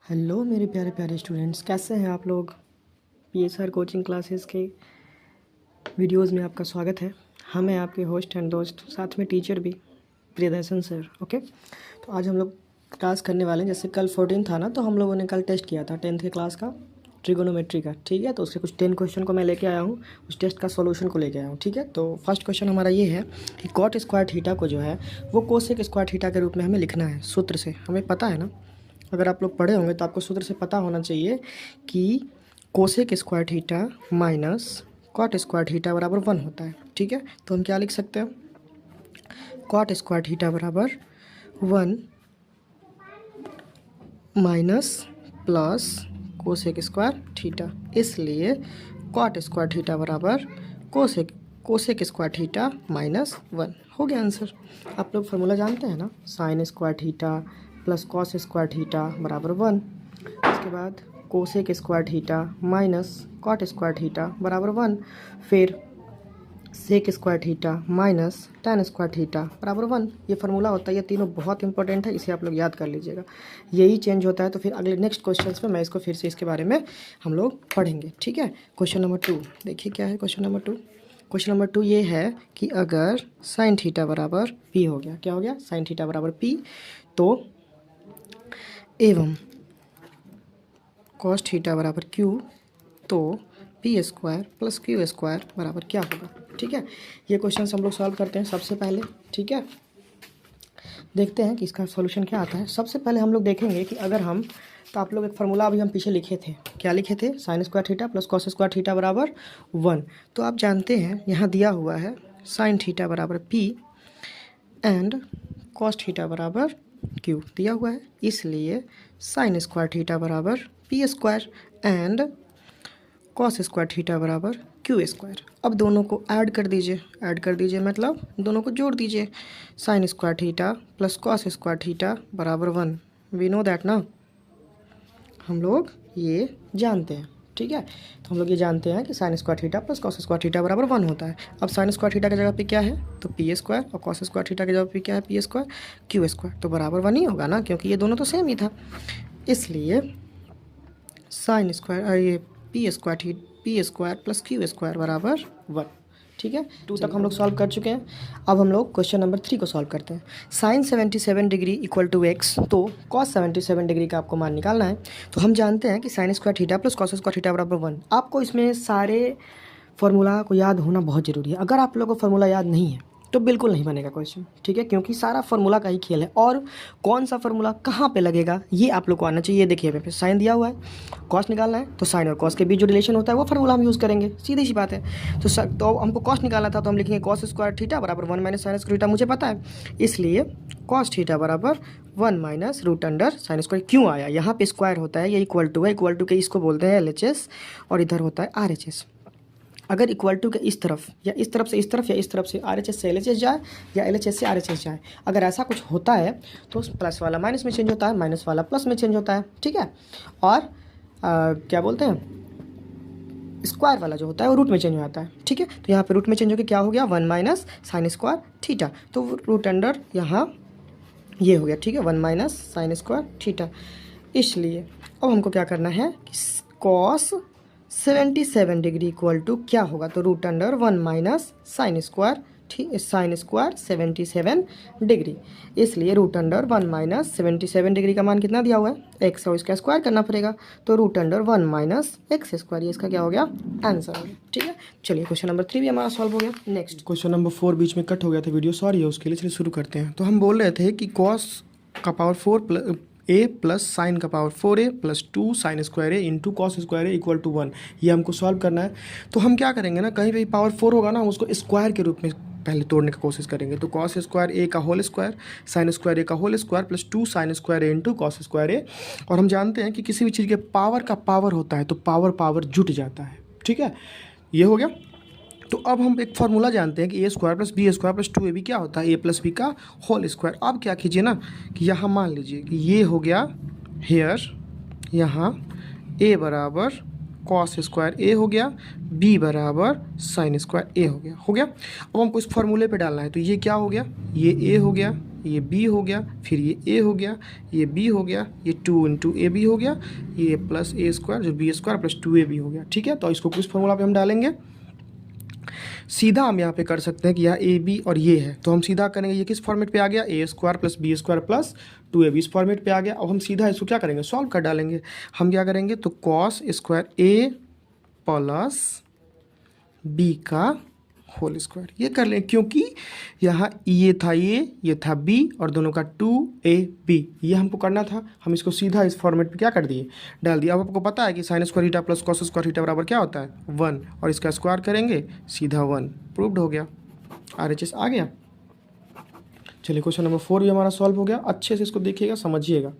Hello मेरे प्यारे प्यारे स्टूडेंट्स, कैसे हैं आप लोग। पीएसआर कोचिंग क्लासेस के वीडियोस में आपका स्वागत है। हम हैं आपके होस्ट एंड दोस्त, साथ में टीचर भी प्रियदर्शन सर। ओके, तो आज हम लोग क्लास करने वाले हैं। जैसे कल 14 था ना, तो हम लोगों ने कल टेस्ट किया था 10th के क्लास का ट्रिगोनोमेट्री का। ठीक है, तो उसके कुछ 10 क्वेश्चन को मैं लेके आया हूँ, उस टेस्ट का सॉल्यूशन को लेके आया हूँ। ठीक है, तो फर्स्ट क्वेश्चन हमारा ये है कि कॉट स्क्वायर थीटा को जो है वो कोसेक स्क्वायर थीटा के रूप में हमें लिखना है। सूत्र से हमें पता है ना, अगर आप लोग पढ़े होंगे तो आपको सूत्र से पता होना चाहिए कि cosec square theta minus cot square theta बराबर 1 होता है। ठीक है, तो हम क्या लिख सकते हैं, कॉट स्क्वायर थीटा बराबर 1 minus plus cosec square theta. इसलिए कॉट स्क्वायर थीटा बराबर cosec cosec square theta minus 1 हो गया आंसर। आप लोग फार्मूला जानते हैं ना, sine square theta plus cos square theta बराबर 1। इसके बाद cosec square theta minus cot square theta बराबर 1। फिर sec square theta minus tan square theta बराबर 1। ये फार्मूला होता है, ये तीनों बहुत इंपॉर्टेंट है, इसे आप लोग याद कर लीजिएगा। यही चेंज होता है तो फिर अगले नेक्स्ट क्वेश्चंस में मैं इसको फिर से इसके बारे में हम लोग पढ़ेंगे। ठीक है, क्वेश्चन नंबर 2 देखिए क्या है। क्वेश्चन नंबर 2, क्वेश्चन नंबर 2 ये है कि अगर साइन थीटा बराबर पी हो गया, क्या हो गया, साइन थीटा बराबर पी, तो एवं कॉस थीटा बराबर क्यू, तो P square plus Q square बराबर क्या होगा। ठीक है, ये क्वेश्चन हम लोग सॉल्व करते हैं सबसे पहले। ठीक है, देखते हैं कि इसका सॉल्यूशन क्या आता है। सबसे पहले हम लोग देखेंगे कि अगर हम, तो आप लोग एक फार्मूला अभी हम पीछे लिखे थे, क्या लिखे थे, sign square theta plus cos square theta बराबर 1। तो आप जानते हैं यहाँ दिया हुआ है साइन थीटा बराबर पी एंड कॉस थीटा बराबर क्यू दिया हुआ है, इसलिए साइन स्क्वायर थीटा बराबर P square and cos square theta बराबर क्यू स्क्वायर। अब दोनों को ऐड कर दीजिए, ऐड कर दीजिए मतलब दोनों को जोड़ दीजिए। Sign square theta plus cos square theta बराबर 1, वी नो दैट ना, हम लोग ये जानते हैं। ठीक है, तो हम लोग ये जानते हैं कि sign square theta plus cos square theta बराबर 1 होता है। अब साइन स्क्वायर थीटा की जगह पे क्या है, तो पी स्क्वायर, और कॉस स्क्वायर थीटा की जगह पे क्या है, पी स्क्वायर क्यू स्क्वायर, तो बराबर 1 ही होगा ना, क्योंकि ये दोनों तो सेम ही था। इसलिए साइन स्क्वायर ये P square plus Q square बराबर 1। ठीक है, 2 तक हम लोग सॉल्व कर चुके हैं। अब हम लोग क्वेश्चन नंबर 3 को सॉल्व करते हैं। Sine 77 degree equal to x, तो कॉस 77 डिग्री का आपको मान निकालना है। तो हम जानते हैं कि sign square theta plus cos square theta बराबर 1। आपको इसमें सारे फार्मूला को याद होना बहुत ज़रूरी है। अगर आप लोगों को फार्मूला याद नहीं है तो बिल्कुल नहीं बनेगा क्वेश्चन। ठीक है, क्योंकि सारा फार्मूला का ही खेल है, और कौन सा फार्मूला कहाँ पे लगेगा ये आप लोग को आना चाहिए। देखिए यहाँ पे साइन दिया हुआ है, कॉस निकालना है, तो साइन और कॉस के बीच जो रिलेशन होता है वो फार्मूला हम यूज़ करेंगे, सीधी सी बात है। तो हमको कॉस निकालना था, तो हम लिखेंगे कॉस स्क्वायर थीटा बराबर 1 माइनस साइन स्क्वायर थीटा, मुझे पता है, इसलिए कॉस थीटा बराबर 1 minus root under sine square. क्यों आया, यहाँ पे स्क्वायर होता है, ये इक्वल टू है, इक्वल टू के इसको बोलते हैं LHS, और इधर होता है RHS। अगर इक्वल टू के इस तरफ या इस तरफ से इस तरफ या इस तरफ से RHS से LHS जाए या LHS से RHS जाए, अगर ऐसा कुछ होता है तो प्लस वाला माइनस में चेंज होता है, माइनस वाला प्लस में चेंज होता है। ठीक है, और क्या बोलते हैं, स्क्वायर वाला जो होता है वो रूट में चेंज हो जाता है। ठीक है, तो यहाँ पे रूट में चेंज होकर क्या हो गया, 1 माइनस साइन स्क्वायर थीटा, तो रूट अंडर यहाँ ये हो गया। ठीक है, 1 माइनस साइन स्क्वायर थीटा। इसलिए अब हमको क्या करना है, कॉस 77 डिग्री इक्वल टू क्या होगा, तो root under 1 minus sine square 77 degree. इसलिए रूट अंडर 1 माइनस 77 डिग्री का मान कितना दिया हुआ है, एक्स, और इसका स्क्वायर करना पड़ेगा, तो root under 1 minus x square, ये इसका क्या हो गया, आंसर हो गया। ठीक है, चलिए क्वेश्चन नंबर 3 भी हमारा सॉल्व हो गया। नेक्स्ट क्वेश्चन नंबर 4 बीच में कट हो गया था वीडियो, सॉरी है उसके लिए। चलिए शुरू करते हैं। तो हम बोल रहे थे कि कॉस का पावर 4 ए प्लस साइन का power 4a plus 2 sine square A into cos square a equal to 1, ये हमको सॉल्व करना है। तो हम क्या करेंगे ना, कहीं भी पावर 4 होगा ना, हम उसको स्क्वायर के रूप में पहले तोड़ने की कोशिश करेंगे। तो कॉस स्क्वायर ए का whole square, sine square A का whole square plus 2 sine square A into cos square A. और हम जानते हैं कि किसी भी चीज़ के पावर का पावर होता है तो पावर पावर जुट जाता है। ठीक है, ये हो गया। तो अब हम एक फार्मूला जानते हैं कि A square plus B square plus 2ab क्या होता है, ए प्लस बी का होल स्क्वायर। अब क्या कीजिए ना कि यहाँ मान लीजिए कि ये हो गया हेयर, यहाँ a बराबर कॉस स्क्वायर ए हो गया, b बराबर साइन स्क्वायर ए हो गया। अब हमको इस फार्मूले पे डालना है, तो ये क्या हो गया, ये a हो गया, ये बी हो गया, फिर ये ए हो गया, ये बी हो गया, ये 2 इंटू ए बी हो गया, ये प्लस ए स्क्वायर जो बी स्क्वायर प्लस 2ab हो गया। ठीक है, तो इसको किस फॉर्मूला पे हम डालेंगे, सीधा हम यहाँ पे कर सकते हैं कि यह ए बी और ये है, तो हम सीधा करेंगे, ये किस फॉर्मेट पे आ गया, A square plus B square plus 2ab इस फॉर्मेट पे आ गया। अब हम सीधा इसको क्या करेंगे, सॉल्व कर डालेंगे। हम क्या करेंगे, तो कॉस स्क्वायर ए प्लस बी का होल स्क्वायर ये कर लें, क्योंकि यहाँ ये था ये था बी और दोनों का 2ab ये हमको करना था। हम इसको सीधा इस फॉर्मेट पे क्या कर दिए, डाल दिया। अब आपको पता है कि sign square theta plus cos square theta बराबर क्या होता है, 1, और इसका स्क्वायर करेंगे सीधा 1, प्रूव्ड हो गया, RHS आ गया। चलिए क्वेश्चन नंबर 4 भी हमारा सॉल्व हो गया। अच्छे से इसको देखिएगा, समझिएगा।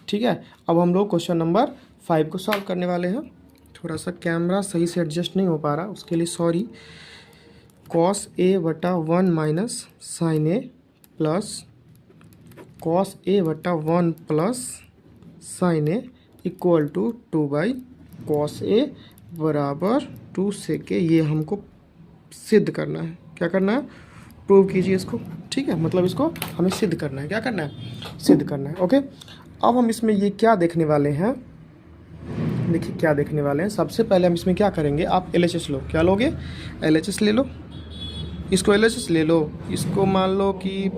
ठीक है, अब हम लोग क्वेश्चन नंबर 5 को सॉल्व करने वाले हैं। थोड़ा सा कैमरा सही से एडजस्ट नहीं हो पा रहा, उसके लिए सॉरी। कॉस ए बटा 1 minus sine A plus cos A बटा 1 plus sine A equal to 2 by cos A बराबर 2 से के, ये हमको सिद्ध करना है। क्या करना है, प्रूव कीजिए इसको। ठीक है, मतलब इसको हमें सिद्ध करना है। क्या करना है, सिद्ध करना है। ओके, अब हम इसमें ये क्या देखने वाले हैं, देखिए क्या देखने वाले हैं। सबसे पहले हम इसमें क्या करेंगे, आप LHS लो। क्या लोगे, LHS ले लो, इसको LHS ले लो, इसको मान लो कि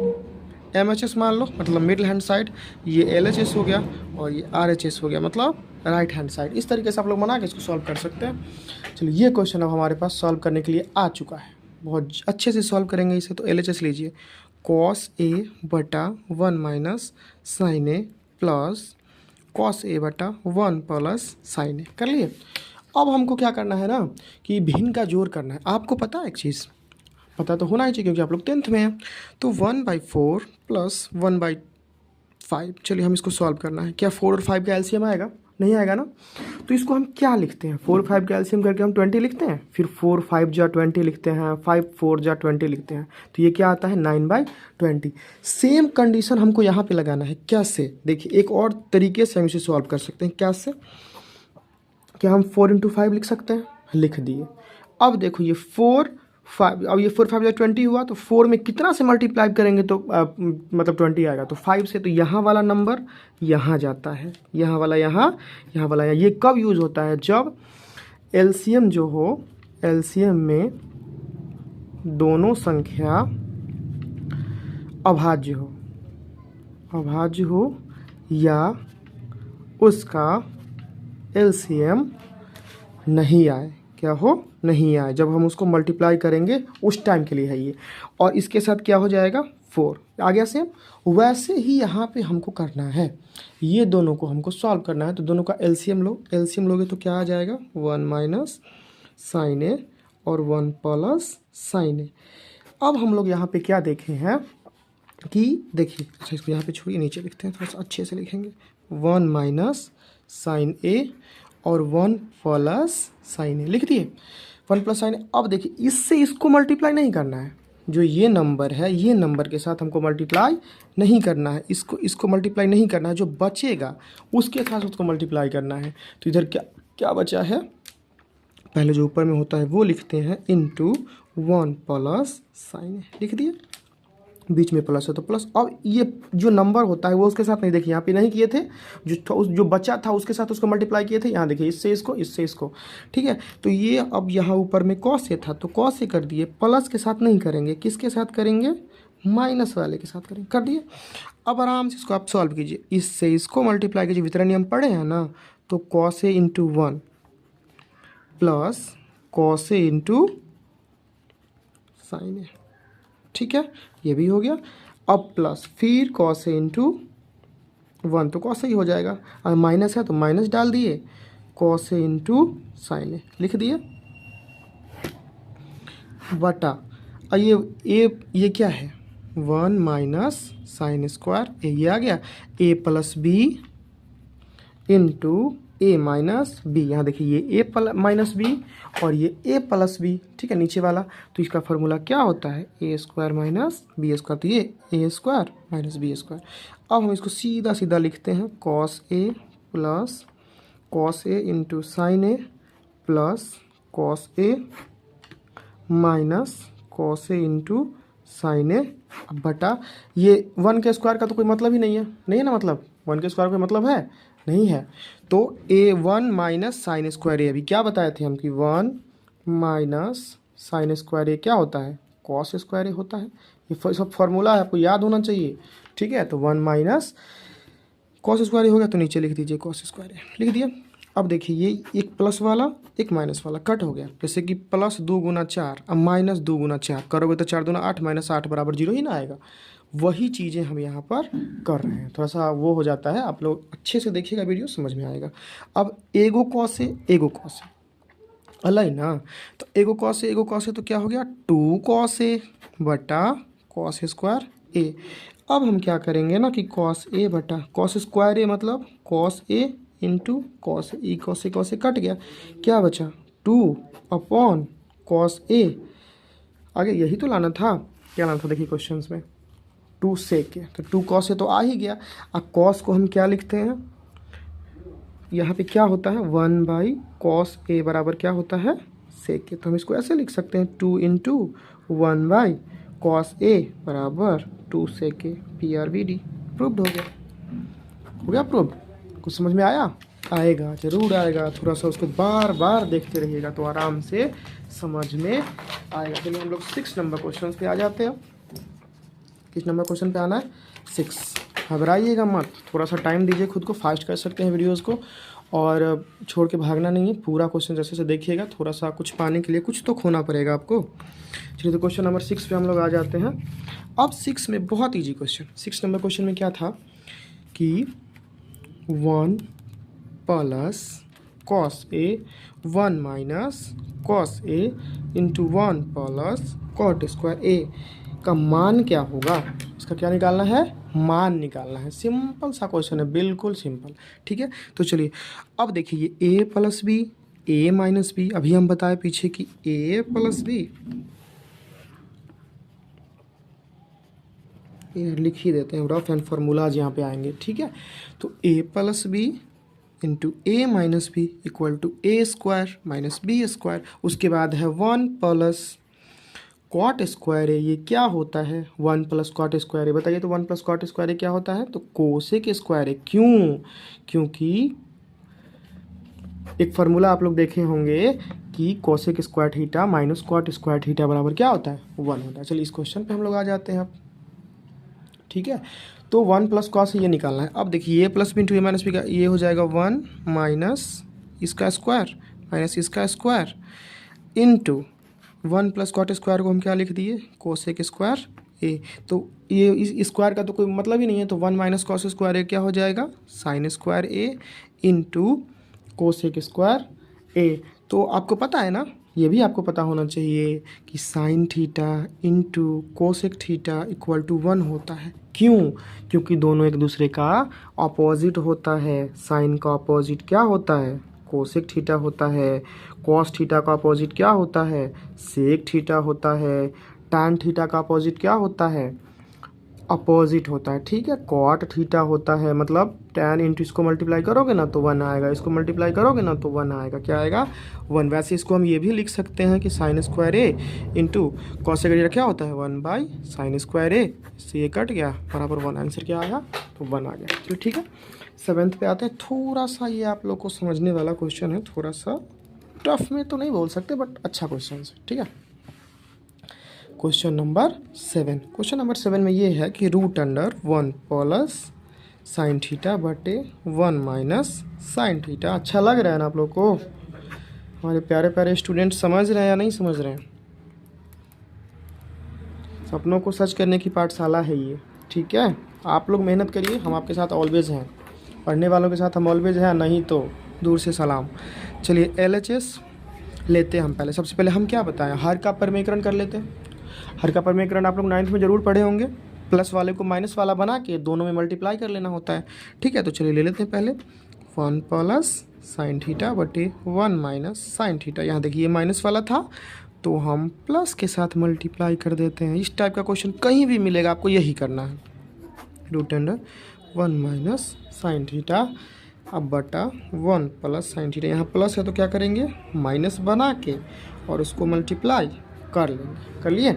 MHS मान लो, मतलब मिडिल हैंड साइड, ये LHS हो गया और ये RHS हो गया, मतलब राइट हैंड साइड। इस तरीके से आप लोग बना के इसको सॉल्व कर सकते हैं। चलिए, ये क्वेश्चन अब हमारे पास सॉल्व करने के लिए आ चुका है, बहुत अच्छे से सॉल्व करेंगे इसे। तो LHS लीजिए, कॉस ए बटा 1 minus sine A plus cos A बटा 1 प्लस साइन ए कर लिए। अब हमको क्या करना है ना, कि भिन्न का जोड़ करना है। आपको पता है एक चीज़, पता तो होना ही चाहिए क्योंकि आप लोग 10th में हैं। तो 1/4 प्लस 1/5, चलिए हम इसको सॉल्व करना है। क्या 4 और 5 का एलसीएम आएगा, नहीं आएगा ना। तो इसको हम क्या लिखते हैं, 4 5 का एलसीएम करके हम 20 लिखते हैं, फिर 4 5 जा 20 लिखते हैं, 5 4 जा 20 लिखते हैं, तो ये क्या आता है 9/20। सेम कंडीशन हमको यहाँ पे लगाना है। कैसे, देखिए एक और तरीके से हम इसे सॉल्व कर सकते हैं। कैसे, क्या हम 4 × 5 लिख सकते हैं, लिख दिए। अब देखो ये 4 5, अब ये 4 5 या 20 हुआ, तो 4 में कितना से मल्टीप्लाई करेंगे तो मतलब 20 आएगा। तो 5 से तो यहाँ वाला नंबर यहाँ जाता है, यहाँ वाला यहाँ, यहाँ वाला यहाँ। ये कब यूज़ होता है, जब एलसीएम जो हो, एलसीएम में दोनों संख्या अभाज्य हो, अभाज्य हो या उसका एलसीएम नहीं आए। क्या हो, नहीं आए, जब हम उसको मल्टीप्लाई करेंगे उस टाइम के लिए है ये। और इसके साथ क्या हो जाएगा 4 आ गया सेम। वैसे ही यहाँ पे हमको करना है, ये दोनों को हमको सॉल्व करना है। तो दोनों का एलसीएम लो, एलसीएम लोगे तो क्या आ जाएगा 1 माइनस साइन ए और 1 प्लस साइन ए। अब हम लोग यहाँ पे क्या देखे हैं कि देखिए, अच्छा इसको यहाँ पे छोड़िए, नीचे लिखते हैं, थोड़ा सा अच्छे से लिखेंगे। 1 माइनस साइन ए और 1 प्लस साइन ए लिख दिए, 1 प्लस साइन ए। अब देखिए, इससे इसको मल्टीप्लाई नहीं करना है, जो ये नंबर है, ये नंबर के साथ हमको मल्टीप्लाई नहीं करना है, इसको मल्टीप्लाई नहीं करना है। जो बचेगा उसके साथ उसको मल्टीप्लाई करना है। तो इधर क्या क्या बचा है, पहले जो ऊपर में होता है वो लिखते हैं, इंटू 1 प्लस साइन ए लिख दिए, बीच में प्लस है तो प्लस। अब ये जो नंबर होता है वो उसके साथ नहीं, देखिए यहाँ पे नहीं किए थे, जो बचा था उसके साथ उसको मल्टीप्लाई किए थे। यहाँ देखिए, इससे इसको, इससे इसको, ठीक है। तो ये अब यहाँ ऊपर में कॉस से था तो कॉस से कर दिए, प्लस के साथ नहीं करेंगे, किसके साथ करेंगे, माइनस वाले के साथ करेंगे, कर दिए। अब आराम से इसको आप सॉल्व कीजिए, इससे इसको मल्टीप्लाई कीजिए, वितरण नियम पढ़े हैं ना। तो cos A into 1 plus cos A into sine ए, ठीक है, ये भी हो गया। अब प्लस फिर कॉस ए इंटू 1, तो कॉस ए ही हो जाएगा, और माइनस है तो माइनस डाल दिए, कॉस ए इंटू साइन ए लिख दिए, बटा, और ये क्या है 1 माइनस साइन स्क्वायर ए, ये आ गया, ए प्लस बी इंटू ए माइनस बी। यहाँ देखिए, ये ए माइनस बी और ये ए प्लस बी, ठीक है, नीचे वाला। तो इसका फार्मूला क्या होता है, ए स्क्वायर माइनस बी स्क्वायर, तो ये ए स्क्वायर माइनस बी स्क्वायर। अब हम इसको सीधा सीधा लिखते हैं, cos A plus cos A into sine A plus cos A minus cos A into sine ए बटा ये 1 के स्क्वायर का तो कोई मतलब ही नहीं है, नहीं है ना, मतलब 1 के स्क्वायर का कोई मतलब है नहीं है। तो A1 माइनस साइन स्क्वायर ए, अभी क्या बताए थे हम कि 1 माइनस साइन स्क्वायर ए क्या होता है, कॉस स्क्वायर ए होता है। ये सब फॉर्मूला है, आपको याद होना चाहिए, ठीक है। तो 1 माइनस कॉस स्क्वायर ए हो गया, तो नीचे लिख दीजिए कॉस स्क्वायर ए, लिख दिया। अब देखिए ये एक प्लस वाला एक माइनस वाला कट हो गया, जैसे कि प्लस 2 गुना 4 अब माइनस 2 गुना 4 करोगे तो 4 दूना 8 माइनस 8 बराबर 0 ही ना आएगा। वही चीज़ें हम यहाँ पर कर रहे हैं, थोड़ा सा वो हो जाता है, आप लोग अच्छे से देखिएगा वीडियो समझ में आएगा। अब एगो कॉस है एगो कॉस है अलग ना, तो एगो कॉस है तो क्या हो गया 2 कॉस ए बटा कॉस स्क्वायर ए। अब हम क्या करेंगे ना कि कॉस ए बटा कॉस स्क्वायर ए मतलब cos A into cos A, cos A cut गया, क्या बचा 2 अपॉन कॉस ए। आगे यही तो लाना था, क्या लाना था देखिए क्वेश्चन में 2 सेक के, तो 2 कॉस ए तो आ ही गया। अब कॉस को हम क्या लिखते हैं, यहाँ पे क्या होता है 1 बाई कॉस ए बराबर क्या होता है सेक के, तो हम इसको ऐसे लिख सकते हैं 2 इंटू 1 बाई कॉस ए बराबर 2 सेक के, PRVD प्रूव्ड हो गया प्रूव्ड। कुछ समझ में आया, आएगा जरूर आएगा, थोड़ा सा उसको बार बार देखते रहिएगा तो आराम से समझ में आएगा। चलिए हम लोग 6 नंबर क्वेश्चन पे आ जाते हैं। किस नंबर क्वेश्चन पे आना है 6, घबराइएगा मत, थोड़ा सा टाइम दीजिए खुद को, फास्ट कर सकते हैं वीडियोस को और छोड़ के भागना नहीं है, पूरा क्वेश्चन जैसे से देखिएगा, थोड़ा सा कुछ पाने के लिए कुछ तो खोना पड़ेगा आपको। चलिए तो क्वेश्चन नंबर 6 पे हम लोग आ जाते हैं। अब 6 में बहुत ईजी क्वेश्चन, 6 नंबर क्वेश्चन में क्या था कि 1 plus cos A 1 minus cos A into 1 plus cot square A का मान क्या होगा, इसका क्या निकालना है, मान निकालना है। सिंपल सा क्वेश्चन है, बिल्कुल सिंपल, ठीक है। तो चलिए अब देखिए ये a plus b a minus b, अभी हम बताए पीछे कि a प्लस बी, लिख ही देते हैं, रफ एंड फार्मूलाज यहाँ पे आएंगे, ठीक है। तो a plus B into A minus b equal to a square minus B square, उसके बाद है 1 प्लस कॉट स्क्वायर है, ये क्या होता है 1 प्लस कॉट स्क्वायर है, बताइए तो 1 प्लस कॉट स्क्वायर है क्या होता है, तो कोसेक स्क्वायर है। क्यों, क्योंकि एक फार्मूला आप लोग देखे होंगे कि cosec square theta minus cot square theta बराबर क्या होता है 1 होता है। चलिए इस क्वेश्चन पे हम लोग आ जाते हैं अब, ठीक है। तो 1 प्लस कॉस ये निकालना है। अब देखिए a plus B into A minus b का ये हो जाएगा 1 माइनस इसका स्क्वायर माइनस इसका square into 1 plus cot square को हम क्या लिख दिए कोसेक स्क्वायर ए, तो ये इस स्क्वायर का तो कोई मतलब ही नहीं है, तो 1 माइनस कॉस स्क्वायर ए क्या हो जाएगा साइन स्क्वायर ए इंटू कोसेक स्क्वायर ए। तो आपको पता है ना, ये भी आपको पता होना चाहिए कि sine theta into cosec theta equal to 1 होता है। क्यों, क्योंकि दोनों एक दूसरे का अपोजिट होता है। साइन का अपोजिट क्या होता है कोसेक थीटा होता है, कॉस थीटा का अपोजिट क्या होता है सेक थीटा होता है, टैन थीटा का अपोजिट क्या होता है अपोजिट होता है, ठीक है। कॉट थीटा होता है, मतलब टैन इंटू इसको मल्टीप्लाई करोगे ना तो 1 आएगा, इसको मल्टीप्लाई करोगे ना तो 1 आएगा, क्या आएगा 1। वैसे इसको हम ये भी लिख सकते हैं कि साइन स्क्वायर ए इंटू कॉसेक थीटा क्या होता है 1 बाई साइन स्क्वायर ए, इससे ये कट गया बराबर 1, आंसर क्या आया तो 1 आ गया। चलो ठीक है, 7th पे आते हैं। थोड़ा सा ये आप लोग को समझने वाला क्वेश्चन है, थोड़ा सा टफ में तो नहीं बोल सकते बट अच्छा क्वेश्चन है, ठीक है। क्वेश्चन नंबर 7, क्वेश्चन नंबर 7 में ये है कि root under 1 plus sine theta बटे 1 माइनस साइन थीटा। अच्छा लग रहा है ना आप लोग को, हमारे प्यारे प्यारे स्टूडेंट समझ रहे हैं या नहीं समझ रहे हैं। सपनों को सच करने की पाठशाला है ये, ठीक है। आप लोग मेहनत करिए, हम आपके साथ ऑलवेज हैं, पढ़ने वालों के साथ हम ऑलवेज हैं, नहीं तो दूर से सलाम। चलिए LHS लेते हैं हम पहले। सबसे पहले हम क्या बताएं, हर का परिमेयकरण कर लेते हैं। हर का परिमेयकरण आप लोग 9th में ज़रूर पढ़े होंगे, प्लस वाले को माइनस वाला बना के दोनों में मल्टीप्लाई कर लेना होता है, ठीक है। तो चलिए ले लेते हैं पहले 1 प्लस साइन थीटा बटे 1 माइनस साइन थीटा। यहाँ देखिए ये माइनस वाला था तो हम प्लस के साथ मल्टीप्लाई कर देते हैं। इस टाइप का क्वेश्चन कहीं भी मिलेगा आपको यही करना है, root under 1 minus sine theta अब बटा 1 प्लस साइन थीटा। यहाँ प्लस है तो क्या करेंगे माइनस बना के और उसको मल्टीप्लाई कर लेंगे, कर लिए।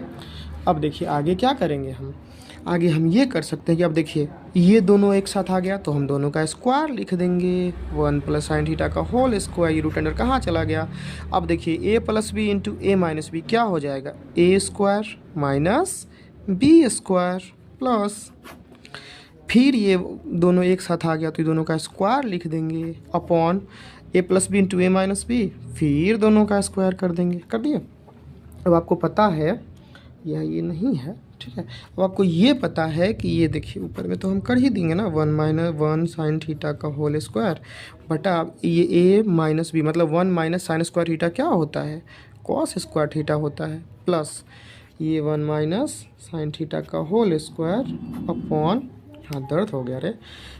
अब देखिए आगे क्या करेंगे हम, आगे हम ये कर सकते हैं कि अब देखिए ये दोनों एक साथ आ गया तो हम दोनों का स्क्वायर लिख देंगे, 1 प्लस साइन थीटा का होल स्क्वायर, ये रूट अंडर कहाँ चला गया। अब देखिए a plus B into A minus B क्या हो जाएगा, A square minus B square plus, फिर ये दोनों एक साथ आ गया तो ये दोनों का स्क्वायर लिख देंगे अपॉन ए प्लस बी इंटू ए माइनस बी, फिर दोनों का स्क्वायर कर देंगे। कर दिए। अब आपको पता है यह ये नहीं है, ठीक है। अब आपको ये पता है कि ये देखिए ऊपर में तो हम कर ही देंगे ना, 1 माइनस 1 साइन थीटा का होल स्क्वायर बटा ये ए माइनस बी, मतलब 1 माइनस साइन स्क्वायर थीटा क्या होता है, कॉस स्क्वायर थीटा होता है, प्लस ये 1 माइनस साइन थीटा का होल स्क्वायर अपॉन, हाँ दर्द हो गया रे,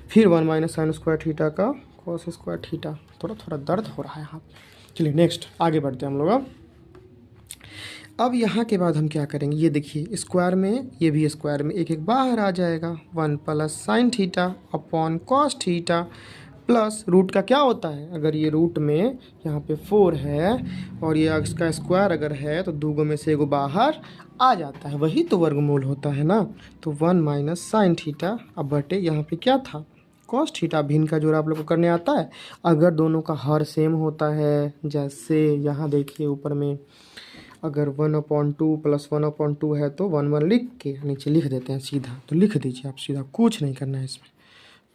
फिर 1 माइनस साइन स्क्वायर थीटा का कॉस स्क्वायर थीटा, थोड़ा थोड़ा दर्द हो रहा है यहाँ। चलिए नेक्स्ट आगे बढ़ते हैं हम लोग। अब यहाँ के बाद हम क्या करेंगे, ये देखिए स्क्वायर में ये भी स्क्वायर में एक एक बाहर आ जाएगा, 1 plus sine theta upon cos theta plus root का क्या होता है, अगर ये रूट में यहाँ पे 4 है और ये इसका स्क्वायर अगर है तो दूगों में से एगो बाहर आ जाता है, वही तो वर्गमूल होता है ना। तो 1 माइनस साइन थीटा अब बटे यहाँ पे क्या था, कॉस थीटा। भिन्न का जोड़ आप लोग को करने आता है, अगर दोनों का हर सेम होता है, जैसे यहाँ देखिए ऊपर में अगर 1/2 प्लस 1/2 है तो 1 लिख के नीचे लिख देते हैं सीधा, तो लिख दीजिए आप सीधा, कुछ नहीं करना है इसमें।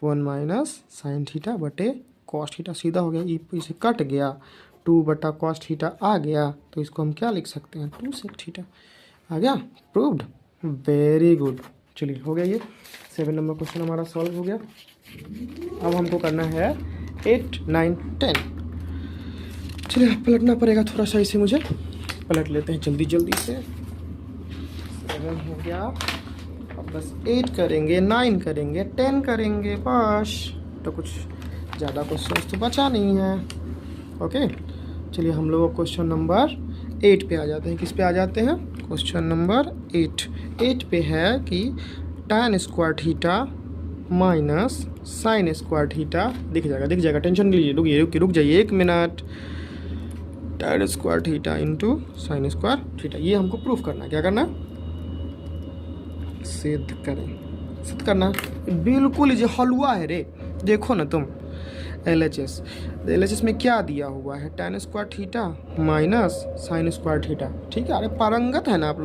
1 माइनस साइन थीटा बटे कॉस थीटा, सीधा हो गया, इसे कट गया, 2 बटा कॉस थीटा आ गया, तो इसको हम क्या लिख सकते हैं, 2 सेक थीटा आ गया। Proved, very good. चलिए हो गया, ये 7 नंबर क्वेश्चन हमारा सॉल्व हो गया। अब हमको करना है 8, 9, 10। चलिए पलटना पड़ेगा थोड़ा सा, इसे मुझे पलट लेते हैं जल्दी जल्दी से। 7 हो गया, अब बस 8 करेंगे, 9 करेंगे, 10 करेंगे, बस। तो कुछ ज़्यादा क्वेश्चन तो बचा नहीं है। ओके चलिए हम लोग क्वेश्चन नंबर 8 पे आ जाते हैं। किस पे आ जाते हैं, क्वेश्चन नंबर 8 पे है कि tan square theta minus sine square theta, दिख जाएगा, टेंशन नहीं लीजिए, रुक जाइए 1 minute. tan square theta into sine square theta, ये हमको प्रूफ करना है। क्या करना है, सिद्ध करना है। बिल्कुल ये हलवा है रे, देखो ना तुम, LHS में क्या दिया हुआ है, tan square theta minus sine square theta, ठीक है। अरे पारंगत है ना आप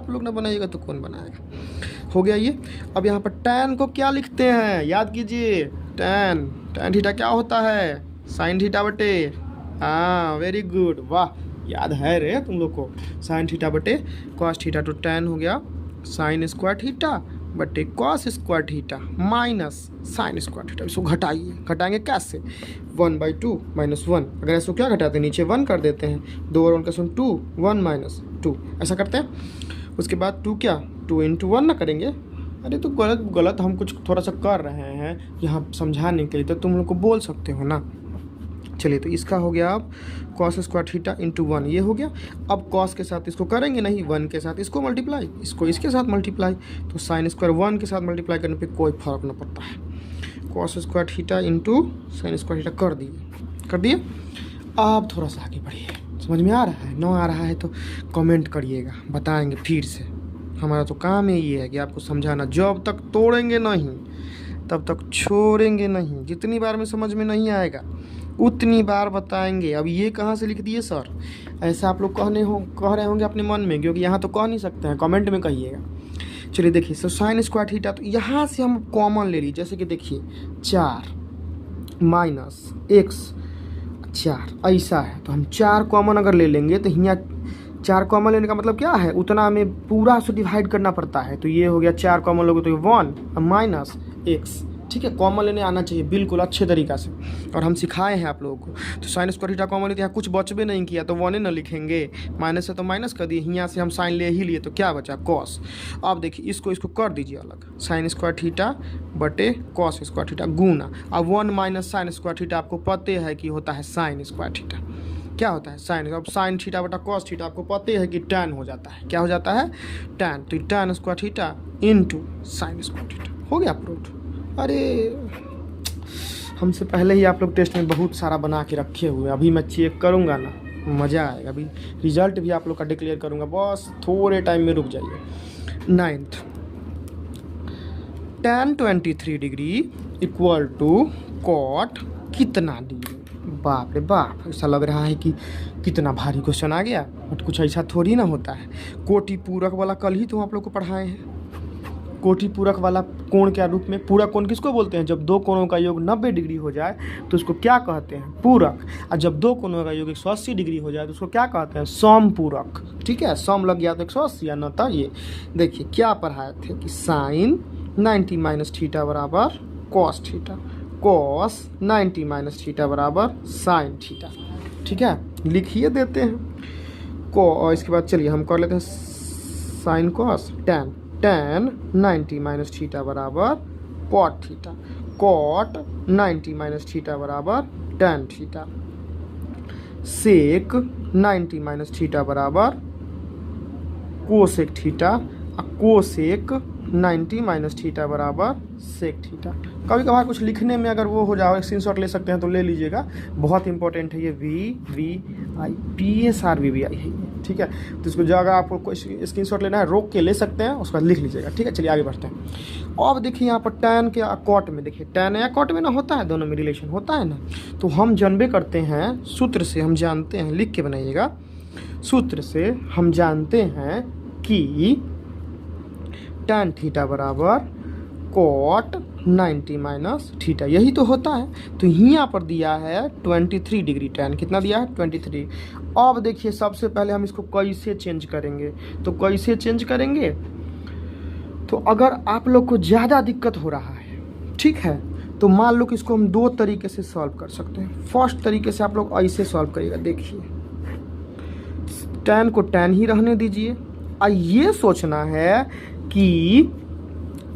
लोग ना बनाइएगा तो कौन बनाएगा। हो गया ये। अब यहाँ पर tan को क्या लिखते हैं, याद कीजिए, tan थीटा क्या होता है, साइन थीटा बटे, हाँ वेरी गुड, वाह याद है रे तुम लोग को, साइन थीटा बटे कॉस थीटा, तो tan हो गया साइन स्क्वायर थीटा बटे cos square theta minus sine square theta. इसको घटाएंगे कैसे, 1/2 माइनस 1, अगर ऐसा क्या घटाते हैं, नीचे 1 कर देते हैं, 2 और 1 का सुन 2, 1 माइनस 2 ऐसा करते हैं। उसके बाद 2 क्या, 2 इंटू 1 ना करेंगे। अरे तो गलत हम कुछ थोड़ा सा कर रहे हैं यहाँ समझाने के लिए, तो तुम लोग को बोल सकते हो ना। चलिए तो इसका हो गया अब कॉस स्क्वायर थीटा इंटू 1, ये हो गया। अब कॉस के साथ इसको करेंगे नहीं, 1 के साथ इसको मल्टीप्लाई, इसको इसके साथ मल्टीप्लाई, तो साइन स्क्वायर 1 के साथ मल्टीप्लाई करने पे कोई फर्क ना पड़ता है। Cos square theta into sine square theta कर दिए। अब थोड़ा सा आगे बढ़िए, समझ में आ रहा है, ना आ रहा है तो कमेंट करिएगा, बताएंगे फिर से। हमारा तो काम ही ये है कि आपको समझाना, जब तक तोड़ेंगे नहीं तब तक छोड़ेंगे नहीं। जितनी बार में समझ में नहीं आएगा उतनी बार बताएंगे। अब ये कहाँ से लिख दिए सर, ऐसा आप लोग कह रहे होंगे अपने मन में, क्योंकि यहाँ तो कह नहीं सकते हैं, कमेंट में कहिएगा। चलिए देखिए, सो साइन स्क्वायर थीटा, तो यहाँ से हम कॉमन ले लीजिए, जैसे कि देखिए 4 माइनस x 4 ऐसा है, तो हम 4 कॉमन अगर ले लेंगे तो यहाँ 4 कॉमन लेने का मतलब क्या है, उतना हमें पूरा से डिवाइड करना पड़ता है। तो ये हो गया 4 कॉमन लोगे तो 1 माइनस x, ठीक है। कॉमन लेने आना चाहिए बिल्कुल अच्छे तरीक़ा से, और हम सिखाए हैं आप लोगों को। तो साइन स्क्वायर थीटा कॉमन लेते, यहाँ कुछ बचबे नहीं किया तो 1 न लिखेंगे, माइनस है तो माइनस कर दिए, यहाँ से हम साइन ले ही लिए तो क्या बचा, कॉस। अब देखिए इसको कर दीजिए अलग, साइन स्क्वायर थीटा बटे कॉस स्क्वायर थीटा गुना, अब 1 माइनस साइन स्क्वायर थीटा आपको पते है कि होता है साइन स्क्वायर थीटा, क्या होता है साइन। अब साइन थीटा बटा कॉस थीटा आपको पते है कि tan हो जाता है, क्या हो जाता है, tan। तो tan square theta into sine square theta हो गया प्रूफ। अरे हमसे पहले ही आप लोग टेस्ट में बहुत सारा बना के रखे हुए, अभी मैं चेक करूँगा ना, मज़ा आएगा। अभी रिजल्ट भी आप लोग का डिक्लेयर करूँगा, बस थोड़े टाइम में रुक जाइए। 9th। tan 23 degree equal to cot कितना डिग्री। बाप रे बाप, ऐसा लग रहा है कि कितना भारी क्वेश्चन आ गया, बट कुछ ऐसा थोड़ी ना होता है। कोटि पूरक वाला कल ही तो आप लोग को पढ़ाए हैं। कोटि पूरक वाला कोण के रूप में, पूरक कोण किसको बोलते हैं? जब दो कोणों का योग 90 डिग्री हो जाए तो उसको क्या कहते हैं? पूरक। और जब दो कोणों का योग 180 डिग्री हो जाए तो उसको क्या कहते हैं? समपूरक। ठीक है, सम लग गया तो 180 या न था। ये देखिए क्या पढ़ाए थे कि साइन 90 माइनस थीटा बराबर cos theta, cos 90 minus theta बराबर साइन थीटा। ठीक है, लिखिए देते हैं को, और इसके बाद चलिए हम कर लेते हैं sine cos tan, tan 90 minus theta बराबर cot theta, cot 90 minus theta बराबर tan theta, sec 90 minus theta बराबर कोसेक थीटा, और कोसेक 90 माइनस थीटा बराबर सेक थीटा। कभी कभार कुछ लिखने में अगर वो हो जाओ, स्क्रीनशॉट ले सकते हैं तो ले लीजिएगा, बहुत इंपॉर्टेंट है ये। वी आई PSRVBI है ये। ठीक है, तो इसको जो अगर आपको कोई स्क्रीनशॉट लेना है रोक के ले सकते हैं, उसका लिख लीजिएगा। ठीक है, चलिए आगे बढ़ते हैं। अब देखिए यहाँ पर टैन के कॉट में, देखिए टैन या कॉट में ना होता है, दोनों में रिलेशन होता है ना। तो हम जानबे करते हैं, सूत्र से हम जानते हैं, लिख के बनाइएगा, सूत्र से हम जानते हैं कि टैन थीटा बराबर कॉट 90 माइनस थीटा, यही तो होता है। तो यहाँ पर दिया है 23 डिग्री, टैन कितना दिया है? 23। अब देखिए सबसे पहले हम इसको कैसे चेंज करेंगे, तो कैसे चेंज करेंगे, तो अगर आप लोग को ज़्यादा दिक्कत हो रहा है, ठीक है, तो मान लो कि इसको हम दो तरीके से सॉल्व कर सकते हैं। फर्स्ट तरीके से आप लोग ऐसे सॉल्व करिएगा, देखिए टैन को टैन ही रहने दीजिए, और ये सोचना है कि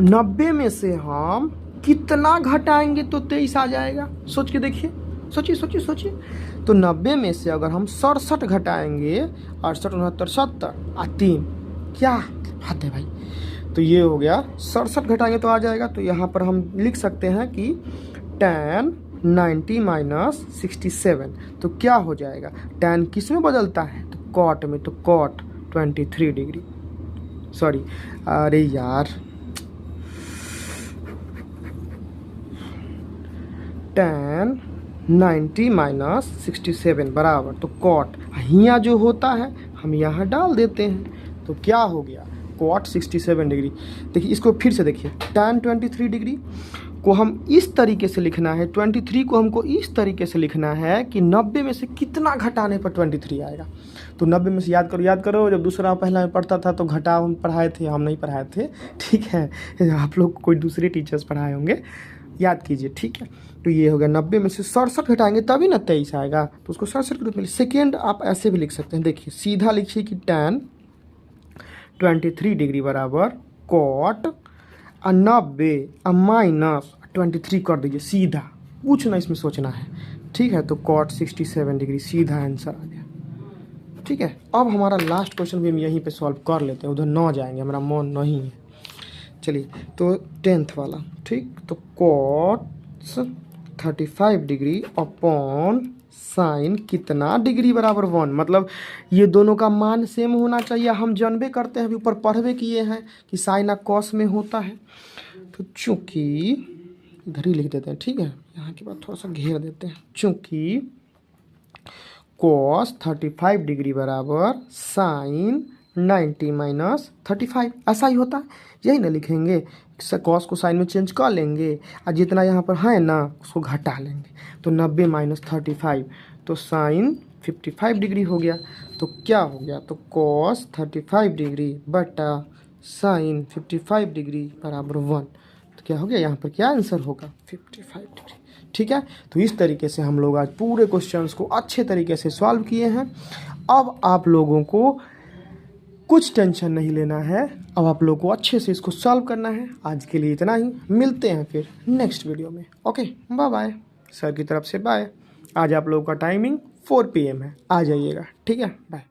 90 में से हम कितना घटाएंगे तो 23 आ जाएगा। सोच के देखिए, सोचिए सोचिए सोचिए। तो 90 में से अगर हम 67 घटाएंगे, 68 69 70 और 3, क्या बात है भाई। तो ये हो गया, 67 घटाएंगे तो आ जाएगा। तो यहाँ पर हम लिख सकते हैं कि tan 90 माइनस 67, तो क्या हो जाएगा? tan किस में बदलता है? तो कॉट में, तो कॉट 23 डिग्री, सॉरी अरे यार, tan 90 माइनस 67 बराबर, तो कॉट यहाँ जो होता है हम यहाँ डाल देते हैं, तो क्या हो गया? Cot 67 degree. देखिए इसको फिर से देखिए, tan 23 डिग्री को हम इस तरीके से लिखना है, 23 को हमको इस तरीके से लिखना है कि 90 में से कितना घटाने पर 23 आएगा। तो 90 में से याद करो, जब दूसरा पहला में पढ़ता था तो घटाव हम पढ़ाए थे, हम नहीं पढ़ाए थे। ठीक है, आप लोग कोई दूसरे टीचर्स पढ़ाए होंगे, याद कीजिए। ठीक है, तो ये हो गया 90 में से 67 घटाएंगे तभी ना 23 आएगा, तो उसको 67 के रूप में। सेकेंड आप ऐसे भी लिख सकते हैं, देखिए सीधा लिखिए कि tan 23 डिग्री बराबर कॉट 90 माइनस 23 कर दीजिए, सीधा, कुछ ना इसमें सोचना है। ठीक है, तो कॉट 67 डिग्री सीधा आंसर आ गया। ठीक है, अब हमारा लास्ट क्वेश्चन भी हम यहीं पे सॉल्व कर लेते हैं, उधर न जाएंगे, हमारा मन नहीं है। चलिए, तो 10th वाला, ठीक, तो कॉट 35 डिग्री अपॉन साइन कितना डिग्री बराबर 1, मतलब ये दोनों का मान सेम होना चाहिए। हम जानबे करते हैं, अभी ऊपर पढ़वे किए हैं कि साइन और कॉस में होता है। तो चूँकि इधर ही लिख देते हैं, ठीक है, यहाँ के बाद थोड़ा सा घेर देते हैं, चूँकि कॉस 35 डिग्री बराबर साइन 90 माइनस 35, ऐसा ही होता है, यही ना लिखेंगे। कॉस को साइन में चेंज कर लेंगे और जितना यहाँ पर है ना उसको घटा लेंगे, तो 90 माइनस 35, तो साइन 55 डिग्री हो गया। तो क्या हो गया? तो कॉस 35 डिग्री बटा साइन 55 डिग्री बराबर 1, तो क्या हो गया? यहाँ पर क्या आंसर होगा? 55 डिग्री। ठीक है, तो इस तरीके से हम लोग आज पूरे क्वेश्चंस को अच्छे तरीके से सॉल्व किए हैं। अब आप लोगों को कुछ टेंशन नहीं लेना है, अब आप लोगों को अच्छे से इसको सॉल्व करना है। आज के लिए इतना ही, मिलते हैं फिर नेक्स्ट वीडियो में। ओके, बाय बाय, सर की तरफ से बाय। आज आप लोगों का टाइमिंग 4 PM है, आ जाइएगा। ठीक है, बाय।